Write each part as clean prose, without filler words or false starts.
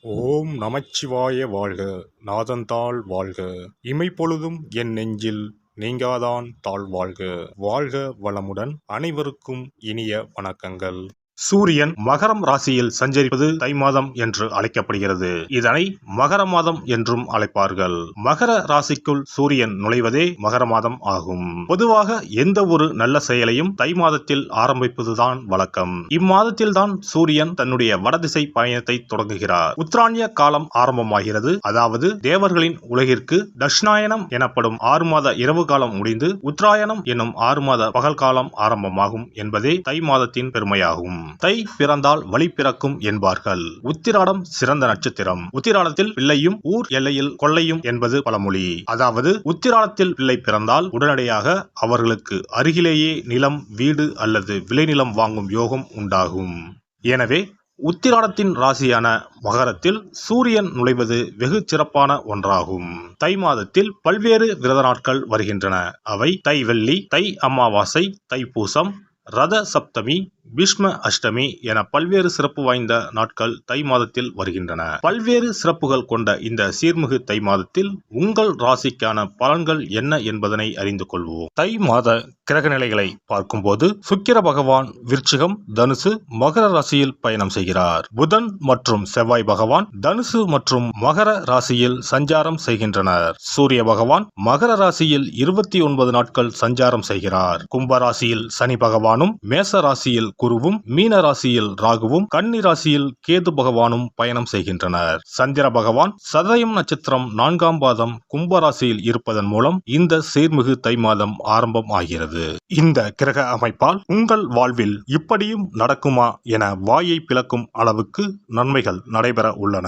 ஓம் நமச்சிவாய வாழ்க. நாதன்தாள் வாழ்க. இமைப்பொழுதும் என் நெஞ்சில் நீங்காதான் தாழ் வாழ்க. வாழ்க வளமுடன். அனைவருக்கும் இனிய வணக்கங்கள். சூரியன் மகரம் ராசியில் சஞ்சரிப்பது தை மாதம் என்று அழைக்கப்படுகிறது. இதனை மகர மாதம் என்றும் அழைப்பார்கள். மகர ராசிக்குள் சூரியன் நுழைவதே மகர மாதம் ஆகும். பொதுவாக எந்த ஒரு நல்ல செயலையும் தை மாதத்தில் ஆரம்பிப்பதுதான் வழக்கம். இம்மாதத்தில் தான் சூரியன் தன்னுடைய வடதிசை பயணத்தை தொடங்குகிறார். உத்தராயண காலம் ஆரம்பமாகிறது. அதாவது தேவர்களின் உலகிற்கு தட்சிணாயனம் எனப்படும் 6 மாத இரவு காலம் முடிந்து உத்தராயணம் என்னும் 6 மாத பகல் காலம் ஆரம்பமாகும் என்பதே தை மாதத்தின் பெருமையாகும். தை பிறந்தால் வழி பிறக்கும் என்பார்கள். உத்திராடம் சிறந்த நட்சத்திரம். உத்திராடத்தில் பிள்ளையும் ஊர் எல்லையில் கொள்ளையும் என்பது பழமொழி. அதாவது உத்திராடத்தில் பிள்ளை பிறந்தால் உடனடியாக அவர்களுக்கு அருகிலேயே நிலம், வீடு அல்லது விளைநிலம் வாங்கும் யோகம் உண்டாகும். எனவே உத்திராடத்தின் ராசியான மகரத்தில் சூரியன் நுழைவது வெகு சிறப்பான ஒன்றாகும். தை மாதத்தில் பல்வேறு விரத நாட்கள் வருகின்றன. அவை தை வெள்ளி, தை அமாவாசை, தைப்பூசம், ரத சப்தமி, பீஷ்ம அஷ்டமி என பல்வேறு சிறப்பு வாய்ந்த நாட்கள் தை மாதத்தில் வருகின்றன. பல்வேறு சிறப்புகள் கொண்ட இந்த சீர்மிகு தை மாதத்தில் உங்கள் ராசிக்கான பலன்கள் என்ன என்பதனை அறிந்து கொள்வோம். தை மாத கிரக நிலைகளை பார்க்கும்போது சுக்கிர பகவான் விருச்சிகம், தனுசு, மகர ராசியில் பயணம் செய்கிறார். புதன் மற்றும் செவ்வாய் பகவான் தனுசு மற்றும் மகர ராசியில் சஞ்சாரம் செய்கின்றனர். சூரிய பகவான் மகர ராசியில் 29 நாட்கள் சஞ்சாரம் செய்கிறார். கும்ப ராசியில் சனி பகவானும், மேச ராசியில் குருவும், மீன ராசியில் ராகுவும், கன்னி ராசியில் கேது பகவானும் பயணம் செய்கின்றனர். சந்திர பகவான் சதயம் நட்சத்திரம் 4ஆம் பாதம் கும்ப ராசியில் இருப்பதன் மூலம் இந்த சீர்மிகு தை மாதம் ஆரம்பம் ஆகிறது. இந்த கிரக அமைப்பால் உங்கள் வாழ்வில் இப்படியும் நடக்குமா என வாயை பிளக்கும் அளவுக்கு நன்மைகள் நடைபெற உள்ளன.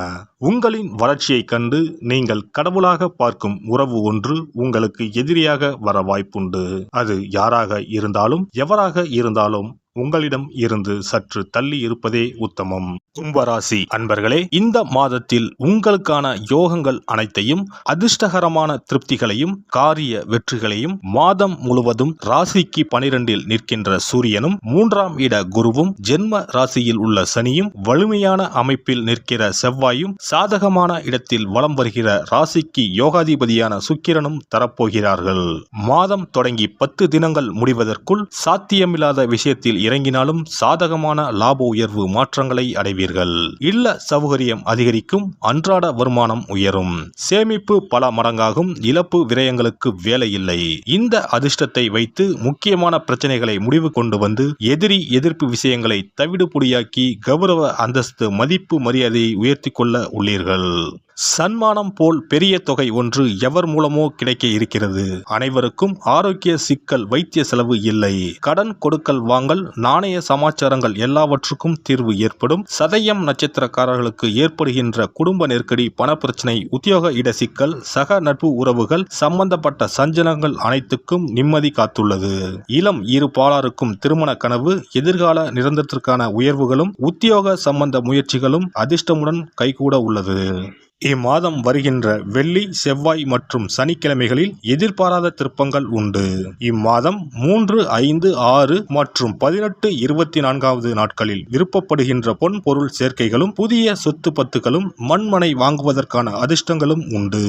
உங்களின் வளர்ச்சியை கண்டு நீங்கள் கடவுளாக பார்க்கும் உறவு ஒன்று உங்களுக்கு எதிரியாக வர வாய்ப்புண்டு. அது யாராக இருந்தாலும் எவராக இருந்தாலும் உங்களிடம் இருந்து சற்று தள்ளி இருப்பதே உத்தமம். கும்பராசி அன்பர்களே, இந்த மாதத்தில் உங்களுக்கான யோகங்கள் அனைத்தையும், அதிர்ஷ்டகரமான திருப்திகளையும், காரிய வெற்றிகளையும் மாதம் முழுவதும் ராசிக்கு 12இல் நிற்கின்ற சூரியனும், 3ஆம் இட குருவும், ஜென்ம ராசியில் உள்ள சனியும், வலிமையான அமைப்பில் நிற்கிற செவ்வாயும், சாதகமான இடத்தில் வலம் வருகிற ராசிக்கு யோகாதிபதியான சுக்கிரனும் தரப்போகிறார்கள். மாதம் தொடங்கி 10 தினங்கள் முடிவதற்குள் சாத்தியமில்லாத விஷயத்தில் இறங்கினாலும் சாதகமான லாப உயர்வு மாற்றங்களை அடைவீர்கள். இல்ல சௌகரியம் அதிகரிக்கும். அன்றாட வருமானம் உயரும். சேமிப்பு பல மடங்காகும். இழப்பு விரயங்களுக்கு வேலை இல்லை. இந்த அதிர்ஷ்டத்தை வைத்து முக்கியமான பிரச்சனைகளை முடிவு கொண்டு வந்து எதிர்ப்பு விஷயங்களை தவிடுபொடியாக்கி கௌரவ அந்தஸ்து, மதிப்பு, மரியாதையை உயர்த்தி கொள்ள உள்ளீர்கள். சன்மானம் போல் பெரிய தொகை ஒன்று எவர் மூலமோ கிடைக்க இருக்கிறது. அனைவருக்கும் ஆரோக்கிய சிக்கல், வைத்திய செலவு இல்லை. கடன் கொடுக்கல் வாங்கல், நாணய சமாச்சாரங்கள் எல்லாவற்றுக்கும் தீர்வு ஏற்படும். சதயம் நட்சத்திரக்காரர்களுக்கு ஏற்படுகின்ற குடும்ப நெருக்கடி, பணப்பிரச்சனை, உத்தியோக இட சிக்கல், சக நட்பு உறவுகள் சம்பந்தப்பட்ட சஞ்சலங்கள் அனைத்துக்கும் நிம்மதி காத்துள்ளது. இளம் இரு பாலாருக்கும் திருமண கனவு, எதிர்கால நிரந்தரத்திற்கான உயர்வுகளும், உத்தியோக சம்பந்த முயற்சிகளும் அதிர்ஷ்டமுடன் கைகூட உள்ளது. இம்மாதம் வருகின்ற வெள்ளி, செவ்வாய் மற்றும் சனிக்கிழமைகளில் எதிர்பாராத திருப்பங்கள் உண்டு. இம்மாதம் 3, 5, 6 மற்றும் 18, 24வது நாட்களில் விருப்பப்படுகின்ற பொன் பொருள் சேர்க்கைகளும், புதிய சொத்து பத்துகளும், மண்மனை வாங்குவதற்கான அதிர்ஷ்டங்களும் உண்டு.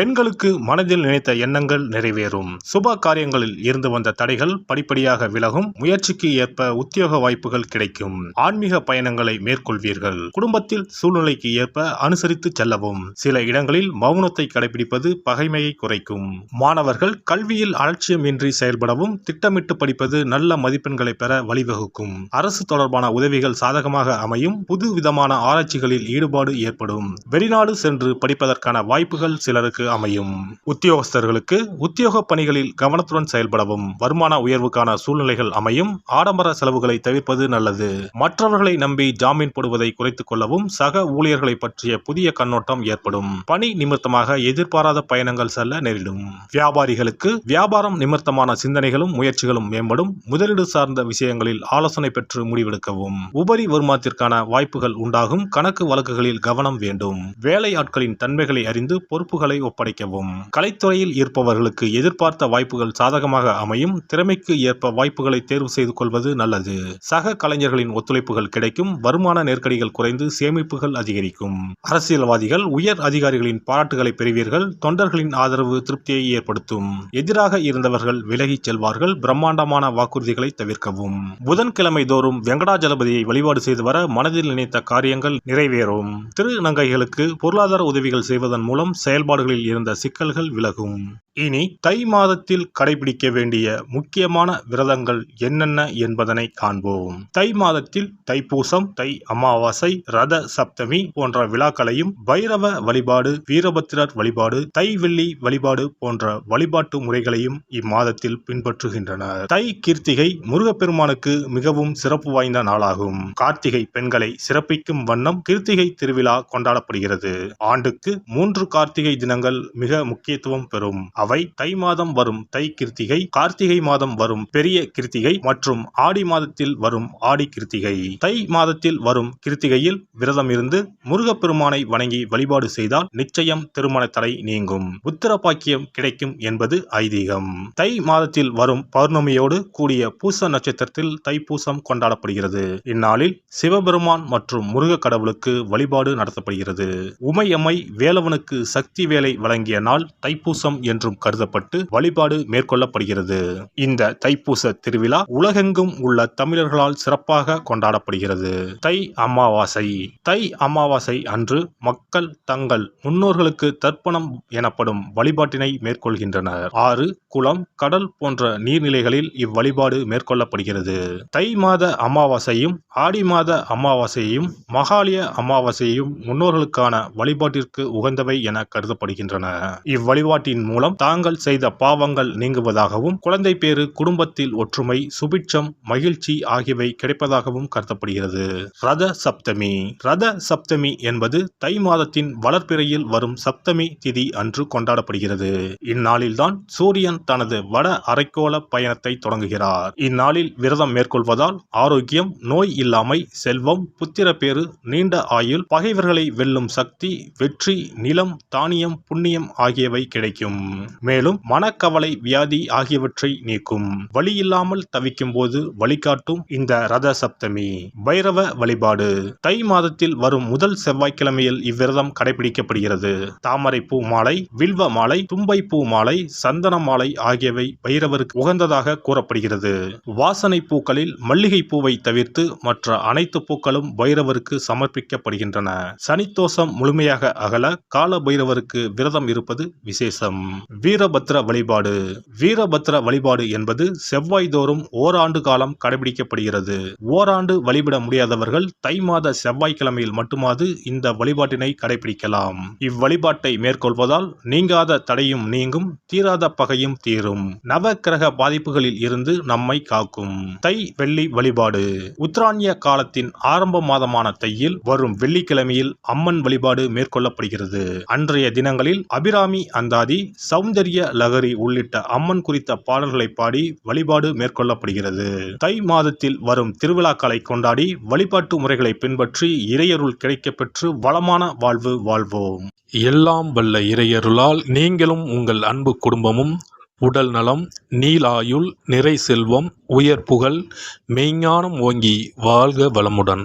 பெண்களுக்கு மனதில் நினைத்த எண்ணங்கள் நிறைவேறும். சுப காரியங்களில் இருந்து வந்த தடைகள் படிப்படியாக விலகும். முயற்சிக்கு ஏற்ப உத்தியோக வாய்ப்புகள் கிடைக்கும். ஆன்மீக பயணங்களை மேற்கொள்வீர்கள். குடும்பத்தில் சூழ்நிலைக்கு ஏற்ப அனுசரித்து செல்லவும். சில இடங்களில் மௌனத்தை கடைபிடிப்பது பகைமையை குறைக்கும். மாணவர்கள் கல்வியில் அலட்சியமின்றி செயல்படவும், திட்டமிட்டு படிப்பது நல்ல மதிப்பெண்களை பெற வழிவகுக்கும். அரசு தொடர்பான உதவிகள் சாதகமாக அமையும். புது விதமான ஆராய்ச்சிகளில் ஈடுபாடு ஏற்படும். வெளிநாடு சென்று படிப்பதற்கான வாய்ப்புகள் சிலருக்கு அமையும். உத்தியோகஸ்தர்களுக்கு உத்தியோக பணிகளில் கவனத்துடன் செயல்படவும். வருமான உயர்வுக்கான சூழ்நிலைகள் அமையும். ஆடம்பர செலவுகளை தவிர்ப்பது நல்லது. மற்றவர்களை நம்பி ஜாமீன் போடுவதை குறைத்துக் கொள்ளவும். சக ஊழியர்களை பற்றிய புதிய கண்ணோட்டம் ஏற்படும். பணி நிமித்தமாக எதிர்பாராத பயணங்கள் செல்ல நேரிடும். வியாபாரிகளுக்கு வியாபாரம் நிமித்தமான சிந்தனைகளும் முயற்சிகளும் மேம்படும். முதலீடு சார்ந்த விஷயங்களில் ஆலோசனை பெற்று முடிவெடுக்கவும். உபரி வருமானத்திற்கான வாய்ப்புகள் உண்டாகும். கணக்கு வழக்குகளில் கவனம் வேண்டும். வேலை ஆட்களின் தன்மைகளை அறிந்து பொறுப்புகளை ஒப்படைக்கவும். கலைத்துறையில் இருப்பவர்களுக்கு எதிர்பார்த்த வாய்ப்புகள் சாதகமாக அமையும். திறமைக்கு ஏற்ப வாய்ப்புகளை தேர்வு செய்து கொள்வது நல்லது. சக கலைஞர்களின் ஒத்துழைப்புகள் கிடைக்கும். வருமான நெருக்கடிகள் குறைந்து சேமிப்புகள் அதிகரிக்கும். அரசியல்வாதிகள் உயர் அதிகாரிகளின் பாராட்டுகளை பெறுவீர்கள். தொண்டர்களின் ஆதரவு திருப்தியை ஏற்படுத்தும். எதிராக இருந்தவர்கள் விலகிச் செல்வார்கள். பிரம்மாண்டமான வாக்குறுதிகளை தவிர்க்கவும். புதன்கிழமை தோறும் வெங்கடாஜலபதியை வழிபாடு செய்து வர மனதில் நினைத்த காரியங்கள் நிறைவேறும். திருநங்கைகளுக்கு பொருளாதார உதவிகள் செய்வதன் மூலம் செயல்பாடுகளில் இருந்த சிக்கல்கள் விலகும். இனி தை மாதத்தில் கடைபிடிக்க வேண்டிய முக்கியமான விரதங்கள் என்னென்ன என்பதனை காண்போம். தை மாதத்தில் தைப்பூசம், தை அமாவாசை, ரத சப்தமி போன்ற விழாக்களையும், பைரவ வழிபாடு, வீரபத்திரர் வழிபாடு, தை வெள்ளி வழிபாடு போன்ற வழிபாட்டு முறைகளையும் இம்மாதத்தில் பின்பற்றுகின்றனர். தை கிருத்திகை முருகப்பெருமானுக்கு மிகவும் சிறப்பு வாய்ந்த நாளாகும். கார்த்திகை பெண்களை சிறப்பிக்கும் வண்ணம் கிருத்திகை திருவிழா கொண்டாடப்படுகிறது. ஆண்டுக்கு 3 கார்த்திகை தினங்கள் மிக முக்கியத்துவம் பெறும். அவை தை மாதம் வரும் தை கிருத்திகை, கார்த்திகை மாதம் வரும் பெரிய கிருத்திகை மற்றும் ஆடி மாதத்தில் வரும் ஆடி கிருத்திகை. தை மாதத்தில் வரும் கிருத்திகையில் விரதம் இருந்து முருகப்பெருமானை வணங்கி வழிபாடு செய்தால் நிச்சயம் திருமண தடை நீங்கும். புத்திர பாக்கியம் கிடைக்கும் என்பது ஐதீகம். தை மாதத்தில் வரும் பௌர்ணமியோடு கூடிய பூச நட்சத்திரத்தில் தைப்பூசம் கொண்டாடப்படுகிறது. இந்நாளில் சிவபெருமான் மற்றும் முருக கடவுளுக்கு வழிபாடு நடத்தப்படுகிறது. உமையம்மை வேலவனுக்கு சக்தி வேலை வழங்கிய நாள் தைப்பூசம் என்றும் கருதப்பட்டு வழிபாடு மேற்கொள்ளப்படுகிறது. இந்த தைப்பூச திருவிழா உலகெங்கும் உள்ள தமிழர்களால் சிறப்பாக கொண்டாடப்படுகிறது. தை அமாவாசை. தை அமாவாசை அன்று மக்கள் தங்கள் முன்னோர்களுக்கு தர்ப்பணம் எனப்படும் வழிபாட்டினை மேற்கொள்கின்றனர். ஆறு, குளம், கடல் போன்ற நீர்நிலைகளில் இவ்வழிபாடு மேற்கொள்ளப்படுகிறது. தை மாத அமாவாசையும் ஆடி மாத அமாவாசையும் மகாலய அமாவாசையும் முன்னோர்களுக்கான வழிபாட்டிற்கு உகந்தவை என கருதப்படுகின்றன. இவ்வழிபாட்டின் மூலம் தாங்கள் செய்த பாவங்கள் நீங்குவதாகவும் குழந்தை பேறு, குடும்பத்தில் ஒற்றுமை, சுபிட்சம், மகிழ்ச்சி ஆகியவை கிடைப்பதாகவும் கருதப்படுகிறது. ரத சப்தமி. ரத சப்தமி என்பது தை மாதத்தின் வளர்பிறையில் வரும் சப்தமி திதி அன்று கொண்டாடப்படுகிறது. இந்நாளில்தான் சூரியன் தனது வட அரைக்கோள பயணத்தை தொடங்குகிறார். இந்நாளில் விரதம் மேற்கொள்வதால் ஆரோக்கியம், நோய் இல்லாமை, செல்வம், புத்திர பேறு, நீண்ட ஆயுள், பகைவர்களை வெல்லும் சக்தி, வெற்றி, நிலம், தானியம், புண்ணியம் ஆகியவை கிடைக்கும். மேலும் மனக்கவலை, வியாதி ஆகியவற்றை நீக்கும். வழியில்லாமல் தவிக்கும் போது வழிகாட்டும் இந்த ரத சப்தமி. பைரவ வழிபாடு. தை மாதத்தில் வரும் முதல் செவ்வாய்க்கிழமையில் இவ்விரதம் கடைபிடிக்கப்படுகிறது. தாமரை பூ மாலை, வில்வ மாலை, தும்பை பூ மாலை, சந்தன மாலை ஆகியவை பைரவருக்கு உகந்ததாக கூறப்படுகிறது. வாசனை பூக்களில் மல்லிகை பூவை தவிர்த்து மற்ற அனைத்து பூக்களும் பைரவருக்கு சமர்ப்பிக்கப்படுகின்றன. சனித்தோஷம் முழுமையாக அகல கால பைரவருக்கு விரதம் இருப்பது விசேஷம். வீரபத்திர வழிபாடு. வீரபத்திர வழிபாடு என்பது செவ்வாய் தோறும் ஓராண்டு காலம் கடைபிடிக்கப்படுகிறது. ஓராண்டு வழிபட முடியாதவர்கள் தை மாத செவ்வாய்க்கிழமையில் மட்டுமாவது இந்த வழிபாட்டினை கடைபிடிக்கலாம். இவ்வழிபாட்டை மேற்கொள்வதால் நீங்காத தடையும் நீங்கும், தீராத பகையும் தீரும், நவ கிரக பாதிப்புகளில் இருந்து நம்மை காக்கும். தை வெள்ளி வழிபாடு. உத்தராயண காலத்தின் ஆரம்ப மாதமான தையில் வரும் வெள்ளிக்கிழமையில் அம்மன் வழிபாடு மேற்கொள்ளப்படுகிறது. அன்றைய தினங்களில் அபிராமி அந்தாதி, சௌந்தரிய லகரி உள்ளிட்ட அம்மன் குறித்த பாடல்களை பாடி வழிபாடு மேற்கொள்ளப்படுகிறது. தை மாதத்தில் வரும் திருவிழாக்களை கொண்டாடி வழிபாட்டு முறைகளை பின்பற்றி இறையருள் கிடைக்கப்பெற்று வளமான வாழ்வு வாழ்வோம். எல்லாம் வல்ல இறையருளால் நீங்களும் உங்கள் அன்பு குடும்பமும் உடல் நலம், நீலாயுள், நிறை செல்வம், உயர் புகழ், மெய்ஞானம் ஓங்கி வாழ்க வளமுடன்.